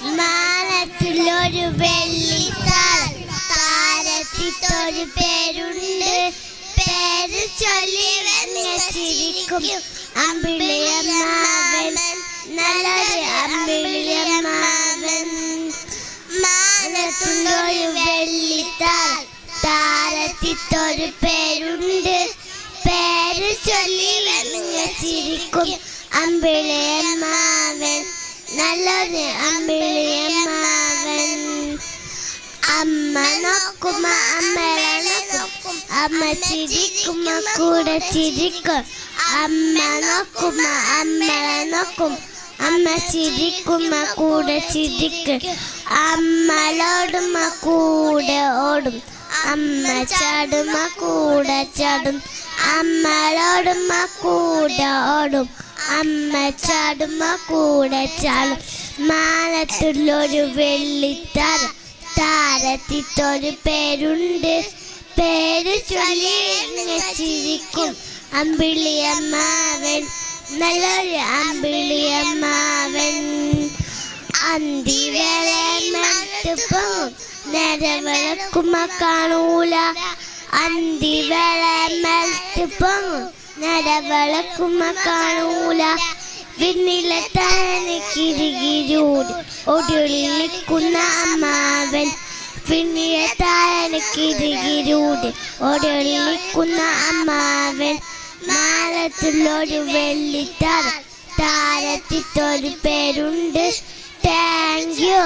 മാനത്തിലൊരു താരത്തിത്തൊരു പേരുണ്ട്. പേര് ചൊല്ലി ചിരിക്കും അമ്പിളിയമ്മാവൻ, നല്ലൊരു അമ്പിളിയമ്മാവൻ. മാനത്തിലൊരു താരത്തിത്തൊരു പേരുണ്ട്. പേര് ചൊല്ലി ചിരിക്കും അമ്പിളിയമ്മാവൻ, നല്ലൊരു അമ്പിളിയമ്മാവൻ. അമ്മ നോക്കുമ്പോ അമ്മയെ നോക്കും, അമ്മ ചിരിക്കുമ്പോ കൂടെ ചിരിക്കും. അമ്മ നോക്കുമ്പോ അമ്മയെ നോക്കും, അമ്മ ചിരിക്കുമ്പോ കൂടെ ചിരിക്കും. അമ്മലോടുമ്പോ കൂടെ ഓടും, അമ്മ ചാടുമ്പോ കൂടെ ചാടും. അമ്മലോടുമ്പോ കൂടെ ഓടും, അമ്മ ചാടുമ്പോ കൂടെ ചാടും. മാനത്തിലൊരു താരത്തിത്തൊരു പേരുണ്ട്. പേര് ചൊല്ലി ചിരിക്കും അമ്പിളിയമ്മാവൻ, നല്ലൊരു അമ്പിളിയമ്മാവൻ. അന്തിവേള മടുപ്പും നേരവിളക്കുമ്പോ കാണൂല. അന്തിവേള മടുപ്പും നേരവിളക്കുമ്പോ കാണൂല. വിണ്ണിലെ താഴെ കിരികിരൂടി ഒടിയൊളിക്കുന്ന അമ്മാവൻ. വിണ്ണിലെ താഴെ കിരികിരൂടി ഒടിയൊളിക്കുന്ന അമ്മാവൻ. മാനത്തിലൊരു താരത്തിത്തൊരു പേരുണ്ട്. Thank you.